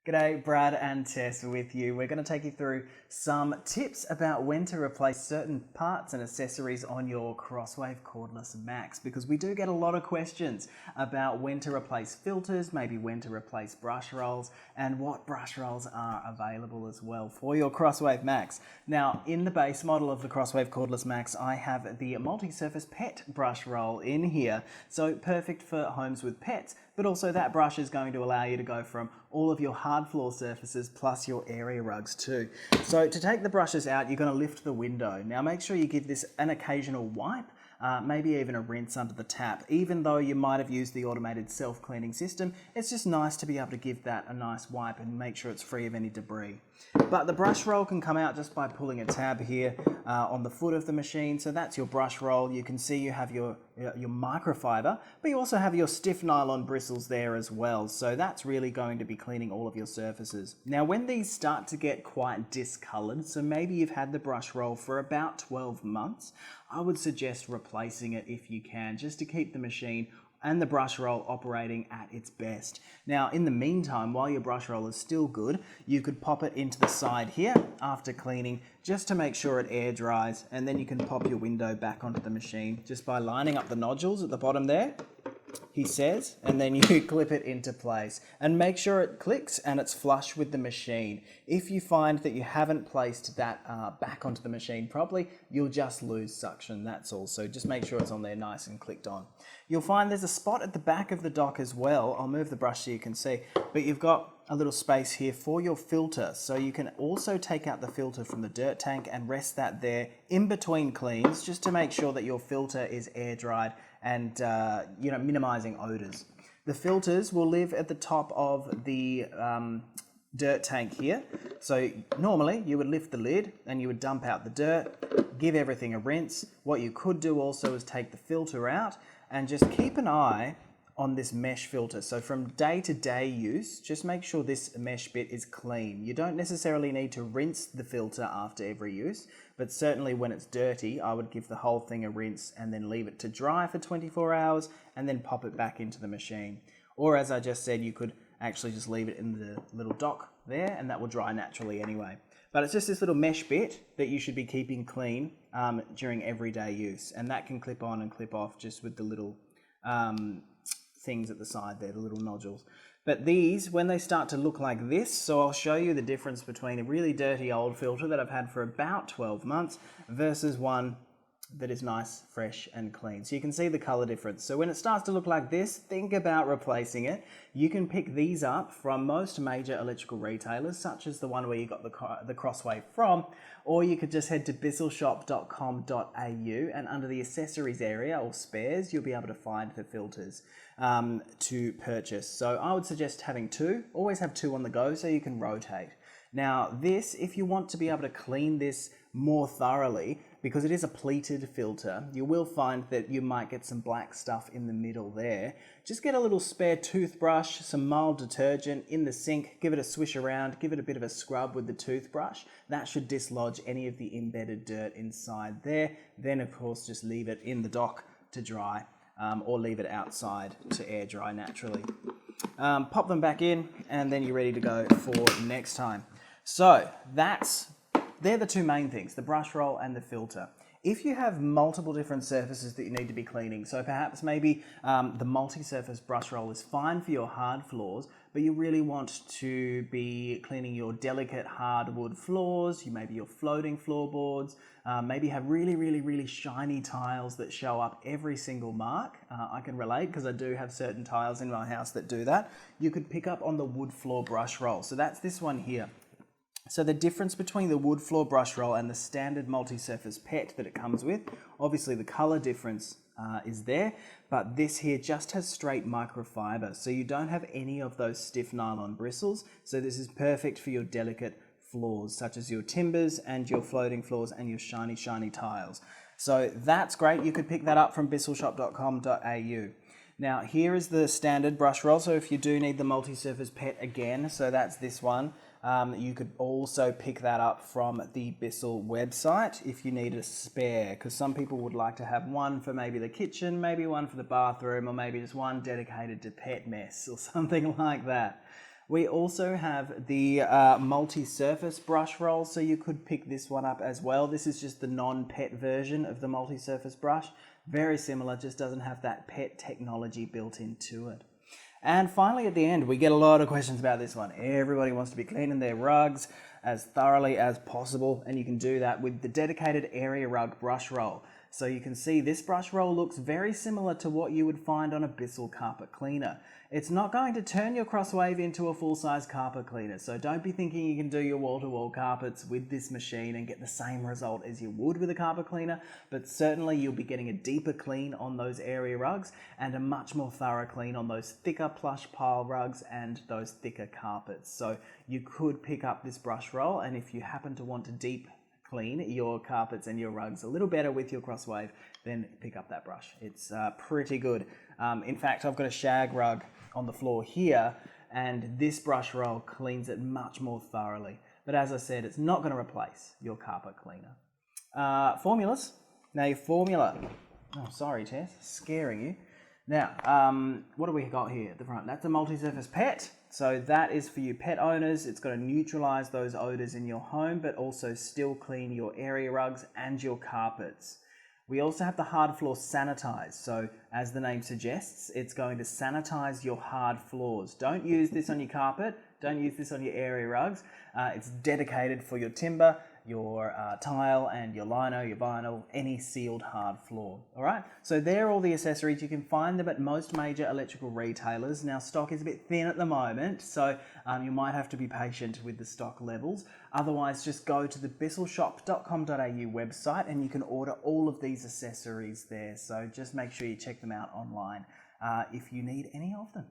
G'day, Brad and Tess with you. We're going to take you through some tips about when to replace certain parts and accessories on your CrossWave cordless Max, because we do get a lot of questions about when to replace filters, maybe when to replace brush rolls, and what brush rolls are available as well for your CrossWave Max. Now, in the base model of the CrossWave cordless Max, I have the multi-surface pet brush roll in here, so perfect for homes with pets, but also that brush is going to allow you to go from all of your hard floor surfaces plus your area rugs too. So to take the brushes out, you're going to lift the window. Now make sure you give this an occasional wipe, maybe even a rinse under the tap. Even though you might have used the automated self-cleaning system, it's just nice to be able to give that a nice wipe and make sure it's free of any debris. But the brush roll can come out just by pulling a tab here on the foot of the machine. So that's your brush roll. You can see you have your microfiber, but you also have your stiff nylon bristles there as well. So that's really going to be cleaning all of your surfaces. Now, when these start to get quite discolored, so maybe you've had the brush roll for about 12 months, I would suggest replacing it if you can, just to keep the machine and the brush roll operating at its best. Now, in the meantime, while your brush roll is still good, you could pop it into the side here after cleaning, just to make sure it air dries, and then you can pop your window back onto the machine just by lining up the nodules at the bottom there, he says, and then you clip it into place and make sure it clicks and it's flush with the machine. If you find that you haven't placed that back onto the machine properly, you'll just lose suction, that's all. So just make sure it's on there nice and clicked on. You'll find there's a spot at the back of the dock as well. I'll move the brush so you can see, but you've got a little space here for your filter. So you can also take out the filter from the dirt tank and rest that there in between cleans, just to make sure that your filter is air dried and minimizing odors. The filters will live at the top of the dirt tank here. So normally you would lift the lid and you would dump out the dirt, give everything a rinse. What you could do also is take the filter out and just keep an eye on this mesh filter. So from day-to-day use, just make sure this mesh bit is clean. You don't necessarily need to rinse the filter after every use, but certainly when it's dirty, I would give the whole thing a rinse and then leave it to dry for 24 hours and then pop it back into the machine. Or as I just said, you could actually just leave it in the little dock there and that will dry naturally anyway. But it's just this little mesh bit that you should be keeping clean during everyday use. And that can clip on and clip off just with the little things at the side there, the little nodules. But these, when they start to look like this, so I'll show you the difference between a really dirty old filter that I've had for about 12 months versus one that is nice, fresh and clean. So you can see the color difference. So when it starts to look like this, think about replacing it. You can pick these up from most major electrical retailers, such as the one where you got the CrossWave from, or you could just head to BISSELLshop.com.au and under the accessories area or spares, you'll be able to find the filters to purchase. So I would suggest having two, always have two on the go so you can rotate. Now this, if you want to be able to clean this more thoroughly, because it is a pleated filter, you will find that you might get some black stuff in the middle there. Just get a little spare toothbrush, some mild detergent in the sink, give it a swish around, give it a bit of a scrub with the toothbrush. That should dislodge any of the embedded dirt inside there. Then of course just leave it in the dock to dry or leave it outside to air dry naturally. Pop them back in and then you're ready to go for next time. So they're the two main things, the brush roll and the filter. If you have multiple different surfaces that you need to be cleaning, so perhaps maybe the multi-surface brush roll is fine for your hard floors, but you really want to be cleaning your delicate hardwood floors, maybe your floating floorboards, maybe have really shiny tiles that show up every single mark. I can relate because I do have certain tiles in my house that do that. You could pick up on the wood floor brush roll. So that's this one here. So the difference between the wood floor brush roll and the standard multi-surface pet that it comes with, obviously the color difference is there, but this here just has straight microfiber, so you don't have any of those stiff nylon bristles. So this is perfect for your delicate floors, such as your timbers and your floating floors and your shiny tiles. So that's great. You could pick that up from BISSELLshop.com.au. Now here is the standard brush roll, so if you do need the multi-surface pet again, so that's this one. You could also pick that up from the Bissell website if you need a spare, because some people would like to have one for maybe the kitchen, maybe one for the bathroom, or maybe just one dedicated to pet mess or something like that. We also have the multi-surface brush roll, so you could pick this one up as well. This is just the non-pet version of the multi-surface brush. Very similar, just doesn't have that pet technology built into it. And finally at the end, we get a lot of questions about this one. Everybody wants to be cleaning their rugs as thoroughly as possible, and you can do that with the dedicated area rug brush roll. So you can see this brush roll looks very similar to what you would find on a Bissell carpet cleaner. It's not going to turn your CrossWave into a full-size carpet cleaner, so don't be thinking you can do your wall-to-wall carpets with this machine and get the same result as you would with a carpet cleaner, but certainly you'll be getting a deeper clean on those area rugs and a much more thorough clean on those thicker plush pile rugs and those thicker carpets. So you could pick up this brush roll, and if you happen to want to deep clean your carpets and your rugs a little better with your CrossWave, then pick up that brush. It's pretty good. In fact, I've got a shag rug on the floor here, and this brush roll cleans it much more thoroughly. But as I said, it's not going to replace your carpet cleaner. Formulas. Now your formula. Oh, sorry, Tess, scaring you. Now, what do we got here at the front? That's a multi-surface pet. So that is for you pet owners. It's going to neutralize those odors in your home, but also still clean your area rugs and your carpets. We also have the hard floor sanitized. So as the name suggests, it's going to sanitize your hard floors. Don't use this on your carpet. Don't use this on your area rugs. It's dedicated for your timber, your tile, and your lino, your vinyl, any sealed hard floor. All right, so they're all the accessories. You can find them at most major electrical retailers. Now, stock is a bit thin at the moment, so you might have to be patient with the stock levels. Otherwise, just go to the bisselshop.com.au website and you can order all of these accessories there. So just make sure you check them out online if you need any of them.